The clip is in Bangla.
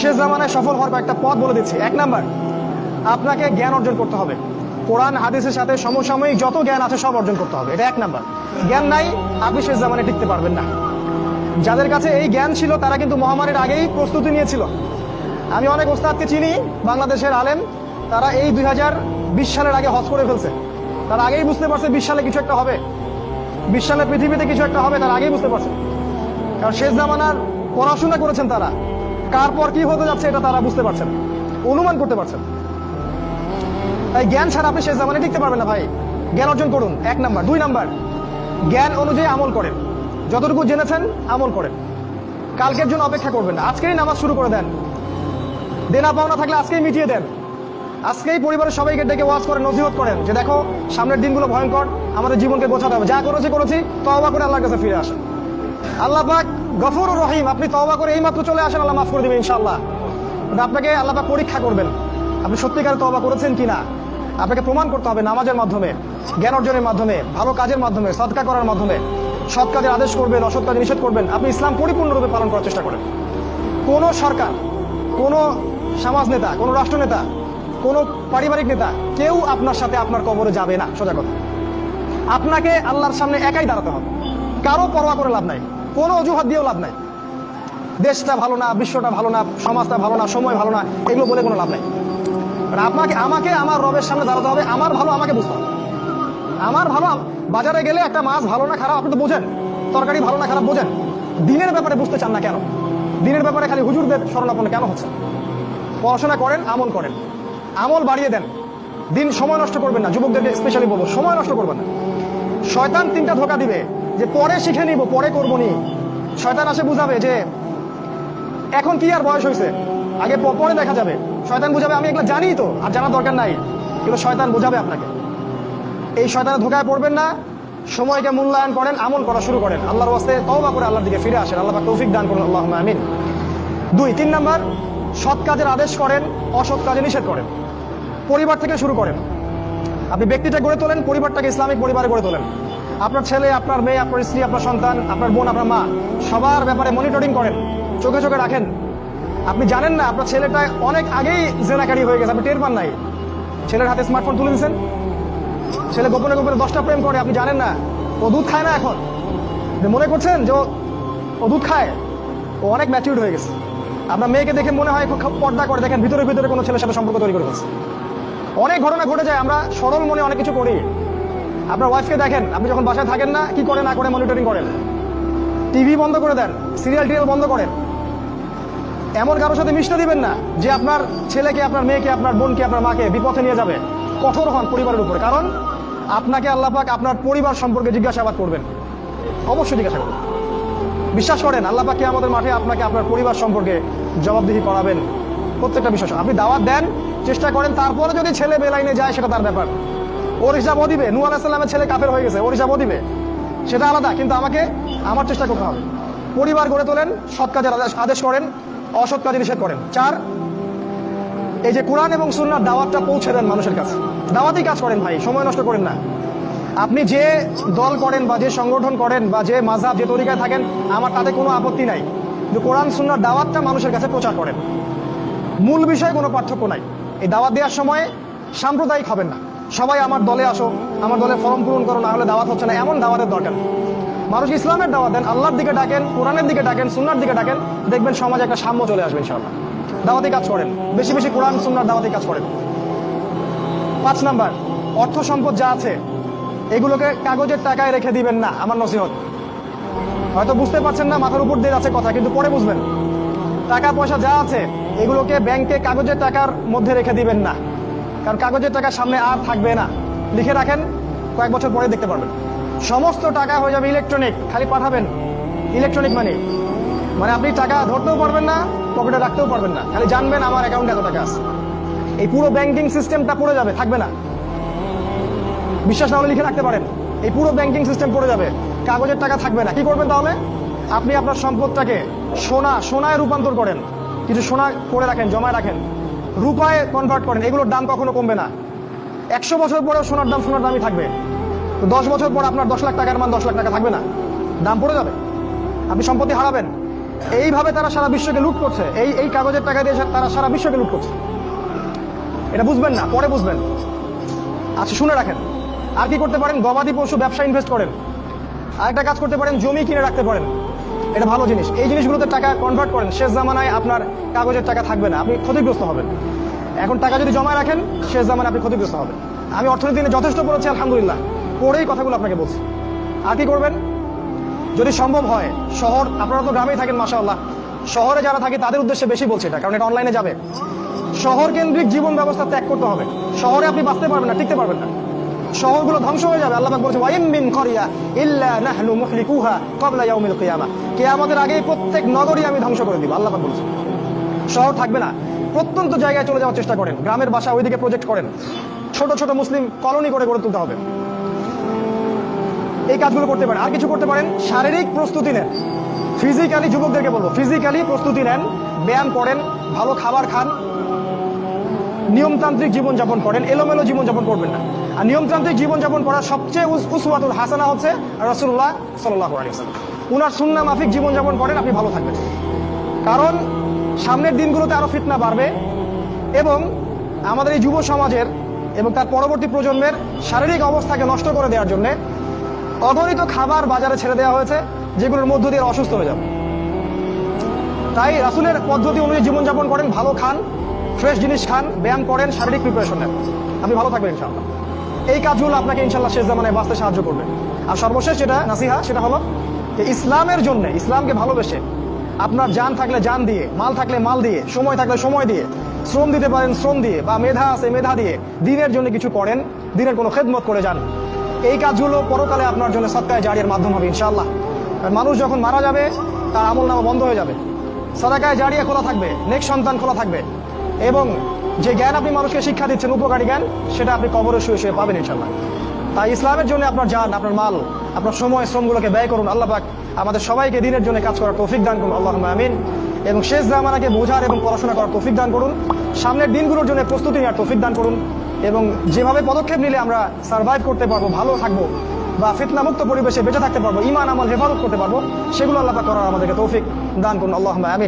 শেষ জামানায় সফল হওয়ার কয়েকটা পথ বলে দিচ্ছি। 1 নাম্বার, আপনাকে জ্ঞান অর্জন করতে হবে। কোরআন হাদিসের সাথে সমসাময়িক যত জ্ঞান আছে সব অর্জন করতে হবে, এটা 1 নাম্বার। জ্ঞান নাই, আপনি শেষ জামানায় টিকতে পারবেন না। যাদের কাছে এই জ্ঞান ছিল তারা কিন্তু মহামারীর আগেই প্রস্তুতি নিয়েছিল। আমি অনেক ওস্তাদকে চিনি, বাংলাদেশের আলেম, তারা এই 2020 সালের আগে হজ করে ফেলছে। তারা আগেই বুঝতে পারছে 20 সালে কিছু একটা হবে, 20 সালে পৃথিবীতে কিছু একটা হবে, তারা আগেই বুঝতে পারছে। কারণ শেষ জামানার পড়াশোনা করেছেন তারা, কার পর কি হতে যাচ্ছে এটা তারা বুঝতে পারছেন, অনুমান করতে পারছেন। তাই জ্ঞান ছাড়া আপনি শেষ জামানায় টিকতে পারবেন না ভাই। জ্ঞান অর্জন করুন, 1 নাম্বার। 2 নাম্বার, জ্ঞান অনুযায়ী আমল করেন। যতটুকু জেনেছেন আমল করেন, কালকের জন্য অপেক্ষা করবেন না। আজকেই নামাজ শুরু করে দেন, দেনা পাওনা থাকলে আজকেই মিটিয়ে দেন। আজকেই পরিবারের সবাইকে ডেকে ওয়াজ করেন, নসিহত করেন যে দেখো সামনের দিনগুলো ভয়ঙ্কর, আমাদের জীবনকে গোছাতে হবে, যা করেছি তওবা করে আল্লাহর কাছে ফিরে আসেন। আল্লাহ পাক গফুর রহিম, আপনি তওবা করে এইমাত্র চলে আসেন, আল্লাহ মাফ করে দিবেন ইনশাআল্লাহ। আপনাকে আল্লাহ পাক পরীক্ষা করবেন আপনি সত্যিকারে তওবা করেছেন কিনা। আপনাকে প্রমাণ করতে হবে নামাজের মাধ্যমে, জ্ঞান অর্জনের মাধ্যমে, ভালো কাজের মাধ্যমে, সদকা করার মাধ্যমে। সৎ কাজের আদেশ করবেন, অসৎ কাজে নিষেধ করবেন। আপনি ইসলাম পরিপূর্ণরূপে পালন করার চেষ্টা করেন। কোন সরকার, কোন সমাজ নেতা, কোন রাষ্ট্র নেতা, কোন পারিবারিক নেতা কেউ আপনার সাথে আপনার কবরে যাবে না। সোজা কথা, আপনাকে আল্লাহর সামনে একাই দাঁড়াতে হবে, কারো পরোয়া করে লাভ নাই, কোনো অজুহাত দিয়েও লাভ নাই। দেশটা ভালো না, বিশ্বটা ভালো না, সমাজটা ভালো না, সময় ভালো না, এগুলো বলে কোনো লাভ নাই। আমাকে আমার রবের সামনে দাঁড়াতে হবে। আমার ভালো আমাকে বুঝতে হবে। আমার ভালো, বাজারে গেলে একটা মাছ ভালো না খারাপ আপনি তো বোঝেন, তরকারি ভালো না খারাপ বোঝেন। দিনের ব্যাপারে বুঝতে চান না কেন? দিনের ব্যাপারে খালি হুজুরদের শরণাপন্ন কেন হচ্ছে? পড়াশোনা করেন, আমল করেন, আমল বাড়িয়ে দেন। দিন সময় নষ্ট করবেন না। যুবকদেরকে স্পেশালি বলবো, সময় নষ্ট করবেন না। শয়তান 3টা ধোঁকা দিবে যে পরে শিখে নিব, পরে করবো নি। শয়তান আসে বুঝাবে যে এখন কি আর বয়স হয়েছে, আগে পরে দেখা যাবে। শয়তান বুঝাবে আমি এগুলো জানি তো, আর জানার দরকার নাই, কিন্তু শয়তান বোঝাবে আপনাকে। এই শয়তানের ধোঁকায় পড়বেন না। সময়কে মূল্যায়ন করেন, আমল করা শুরু করেন, আল্লাহর ওয়াস্তে তওবা করে আল্লাহর দিকে ফিরে আসেন। আল্লাহ পাক তৌফিক দান করুন, আল্লাহুম্মা আমিন। 3 নাম্বার, সৎ কাজের আদেশ করেন, অসৎ কাজে নিষেধ করেন। পরিবার থেকে শুরু করেন। আপনি ব্যক্তিটা গড়ে তোলেন, পরিবারটাকে ইসলামিক পরিবারে গড়ে তোলেন। আপনার ছেলে, আপনার মেয়ে, আপনার স্ত্রী, আপনার সন্তান, আপনার বোন, আপনার মা, সবার ব্যাপারে মনিটরিং করেন, চোখে চোখে রাখেন। আপনি জানেন না আপনার ছেলেটা অনেক আগেই জেনাকারী হয়ে গেছে, আপনি টের পান নাই। ছেলের হাতে স্মার্টফোন তুলে দিচ্ছেন, ছেলে গোপনে গোপনে 10টা প্রেম করে, আপনি জানেন না। ও দুধ খায় না এখন, মনে করছেন যে ও দুধ খায়, ও অনেক ম্যাচিউরড হয়ে গেছে। আপনার মেয়েকে দেখে মনে হয় খুব পর্দা করে, দেখেন ভিতরে ভিতরে কোনো ছেলের সাথে সম্পর্ক তৈরি করে ফেলছে। অনেক ঘটনা ঘটে যায়, আমরা সরল মনে অনেক কিছু করি। আপনার ওয়াইফকে দেখেন, আপনি যখন বাসায় থাকেন না, কি করে না করে মনিটরিং করেন। টিভি বন্ধ করে দেন, সিরিয়াল টিরিয়াল বন্ধ করেন। এমন কারোর সাথে মিশতে দিবেন না যে আপনার ছেলেকে, আপনার মেয়েকে, আপনার বোনকে, আপনার মাকে বিপথে নিয়ে যাবে। কঠোর হন পরিবারের উপরে, কারণ আপনাকে আল্লাহ পাক আপনার পরিবার সম্পর্কে জিজ্ঞাসাবাদ করবেন, অবশ্যই জিজ্ঞাসা করবেন। বিশ্বাস করেন আল্লাহ পাক কিয়ামতের মাঠে আপনাকে আপনার পরিবার সম্পর্কে জবাবদিহি করাবেন প্রত্যেকটা বিষয়। আপনি দাওয়াত দেন, চেষ্টা করেন, তারপরে যদি ছেলে বেলাইনে যায় সেটা তার ব্যাপার, ওর হিসাবও দিবে। নূহ আলাইহিস সালামের ছেলে কাফের হয়ে গেছে, ওর হিসাবও দিবে, সেটা আলাদা। কিন্তু আমাকে আমার চেষ্টা করতে হবে। পরিবার গড়ে তোলেন, সৎ কাজের আদেশ করেন, অসৎ কাজে নিষেধ করেন। 4, এই যে কোরআন এবং সুন্নাহর দাওয়াতটা পৌঁছে দেন মানুষের কাছে। দাওয়াতি কাজ করেন ভাই, সময় নষ্ট করেন না। আপনি যে দল করেন বা যে সংগঠন করেন বা যে মাযহাব, যে তরিকায় থাকেন, আমার তাতে কোনো আপত্তি নাই, কিন্তু কোরআন সুন্নাহর দাওয়াতটা মানুষের কাছে প্রচার করেন। মূল বিষয়ে কোনো পার্থক্য নাই। এই দাওয়াত দেওয়ার সময় সাম্প্রদায়িক হবেন না। সবাই আমার দলে আসো, আমার দলে ফর্ম পূরণ করো, না হলে দাওয়াত হচ্ছে না, এমন দাওয়াতের দরকার। মানুষ ইসলামের দাওয়াত দেন, আল্লাহর দিকে ডাকেন, কোরআনের দিকে ডাকেন, সুন্নাহর দিকে ডাকেন, দেখবেন সমাজে একটা সাম্য চলে আসবে ইনশাআল্লাহ। দাওয়াতি কাজ করেন, বেশি বেশি কোরআন সুন্নাহর দাওয়াতি কাজ করেন। 5 নাম্বার, অর্থ সম্পদ যা আছে এগুলোকে কাগজের টাকায় রেখে দিবেন না। আমার নসিহত, হয়তো বুঝতে পারছেন না, মাথার উপর দিয়ে আছে কথা, কিন্তু পরে বুঝবেন। টাকা পয়সা যা আছে এগুলোকে ব্যাংকে কাগজের টাকার মধ্যে রেখে দিবেন না, কারণ কাগজের টাকা সামনে আর থাকবে না। লিখে রাখেন, কয়েক বছর পরে দেখতে পারবেন সমস্ত টাকা হয়ে যাবে ইলেকট্রনিক। খালি পাঠাবেন, ইলেকট্রনিক মানি, মানে আপনি টাকা ধরতেও পারবেন না, পকেটে রাখতেও পারবেন না, খালি জানবেন আমার অ্যাকাউন্টে এত টাকা আছে। এই পুরো ব্যাংকিং সিস্টেমটা পড়ে যাবে, থাকবে না। বিশ্বাস না হলে লিখে রাখতে পারেন, এই পুরো ব্যাংকিং সিস্টেম পড়ে যাবে, কাগজের টাকা থাকবে না। কি করবেন তাহলে? আপনি আপনার সম্পদটাকে সোনায় রূপান্তর করেন, কিছু সোনা করে রাখেন, জমায় রাখেন, রূপায় কনভার্ট করেন। এগুলোর দাম কখনো কমবে না। 100 বছর পরেও সোনার দামই থাকবে। তো 10 বছর পর আপনার 10 লাখ টাকার মান 10 লাখ টাকা থাকবে না, দাম পড়ে যাবে, আপনি সম্পত্তি হারাবেন। এইভাবে তারা সারা বিশ্বকে লুট করছে, এই কাগজের টাকা দিয়ে তারা সারা বিশ্বকে লুট করছে। এটা বুঝবেন না, পরে বুঝবেন। আচ্ছা শুনে রাখেন, আর কি করতে পারেন? গবাদি পশু ব্যবসা ইনভেস্ট করেন। আরেকটা কাজ করতে পারেন, জমি কিনে রাখতে পারেন। এটা ভালো জিনিস। এই জিনিসগুলোতে টাকা কনভার্ট করেন। শেষ জামানায় আপনার কাগজের টাকা থাকবে না, আপনি ক্ষতিগ্রস্ত হবেন। এখন টাকা যদি জমায় রাখেন, শেষ জামানায় আপনি ক্ষতিগ্রস্ত হবেন। আমি অর্থনীতি নিয়ে যথেষ্ট পড়েছি আলহামদুলিল্লাহ, পড়েই কথাগুলো আপনাকে বলছি। আর কি করবেন? যদি সম্ভব হয় শহর, আপনারা তো গ্রামেই থাকেন মাশাআল্লাহ, শহরে যারা থাকে তাদের উদ্দেশ্যে বেশি বলছি এটা, কারণ এটা অনলাইনে যাবে। শহর কেন্দ্রিক জীবন ব্যবস্থা ত্যাগ করতে হবে। শহরে আপনি বাঁচতে পারবেন না, টিকতে পারবেন না। শহরগুলো ধ্বংস হয়ে যাবে। আল্লাহ পাক বলেছে ওয়াইম মিন ক্বরিয়া ইল্লা নাহনু মুহলিকুহা ক্বাবলা ইয়াউমিল কিয়ামাহ, কিয়ামতের আগেই প্রত্যেক নগরী আমি ধ্বংস করে দিব। আল্লাহ পাক বলেছে শহর থাকবে না। প্রত্যন্ত জায়গায় চলে যাওয়ার চেষ্টা করেন, গ্রামের বাসা ওইদিকে প্রজেক্ট করেন, ছোট ছোট মুসলিম কলোনি করে গড়ে তুলতে হবে। এই কাজগুলো করতে পারেন। আর কিছু করতে পারেন, শারীরিক প্রস্তুতি নেন। ফিজিক্যালি, যুবকদেরকে বলবো ফিজিক্যালি প্রস্তুতি নেন, ব্যায়াম করেন, ভালো খাবার খান, নিয়মতান্ত্রিক জীবনযাপন করেন, এলোমেলো জীবনযাপন করবেন না। আর নিয়মতান্ত্রিক জীবনযাপন করার সবচেয়ে উসওয়াতুল হাসানা হচ্ছে রাসূলুল্লাহ সাল্লাল্লাহু আলাইহি ওয়াসাল্লাম। উনার সুন্নাহ মাফিক জীবনযাপন করেন, আপনি ভালো থাকবেন। কারণ সামনের দিনগুলোতে আরো ফিতনা বাড়বে এবং আমাদের এই যুব সমাজের এবং তার পরবর্তী প্রজন্মের শারীরিক অবস্থাকে নষ্ট করে দেওয়ার জন্য অগণিত খাবার বাজারে ছেড়ে দেওয়া হয়েছে, যেগুলোর মধ্য দিয়ে অসুস্থ হয়ে যাবে। তাই রাসূলের পদ্ধতি অনুযায়ী জীবনযাপন করেন, ভালো খান, ফ্রেশ জিনিস খান, ব্যায়াম করেন, শারীরিক প্রিপারেশন নেন, আপনি ভালো থাকবেন ইনশাআল্লাহ। এই কাজগুলো আপনাকে ইনশাআল্লাহ শেষ জামানায় বাঁচতে সাহায্য করবে। আর সর্বশেষ যেটা নাসিহা, সেটা হলো যে ইসলামের জন্য, ইসলামকে ভালোবেসে আপনার জান থাকলে জান দিয়ে, মাল থাকলে মাল দিয়ে, সময় থাকলে সময় দিয়ে, শ্রম দিতে পারেন শ্রম দিয়ে, বা মেধা আছে মেধা দিয়ে দিনের জন্য কিছু করেন, দিনের কোনো খেদমত করে যান। এই কাজগুলো পরকালে আপনার জন্য সদকায়ে জারিয়ার মাধ্যম হবে ইনশাআল্লাহ। মানুষ যখন মারা যাবে তার আমলনামা বন্ধ হয়ে যাবে, সাদাকায়ে জারিয়া খোলা থাকবে, নেক সন্তান খোলা থাকবে, এবং যে জ্ঞান আপনি মানুষকে শিক্ষা দিচ্ছেন, উপকারী জ্ঞান, সেটা আপনি কবরে শুয়ে শুয়ে পাবেন ইনশাআল্লাহ। তাই ইসলামের জন্য আপনার জান, আপনার মাল, আপনার সময়, শ্রমগুলোকে ব্যয় করুন। আল্লাহ পাক আমাদের সবাইকে দিনের জন্য কাজ করার তৌফিক দান করুন, আল্লাহুম্মা আমিন। এবং শেষ জামানাকে বোঝার এবং পড়াশোনা করার তৌফিক দান করুন। সামনের দিনগুলোর জন্য প্রস্তুতি নেওয়ার তৌফিক দান করুন, এবং যেভাবে পদক্ষেপ নিলে আমরা সার্ভাইভ করতে পারবো, ভালো থাকবো, বা ফিতনামুক্ত পরিবেশে বেঁচে থাকতে পারবো, ঈমান আমল হেফাজত করতে পারবো, সেগুলো আল্লাহ পাক করার আমাদেরকে তৌফিক দান করুন, আল্লাহুম্মা আমিন।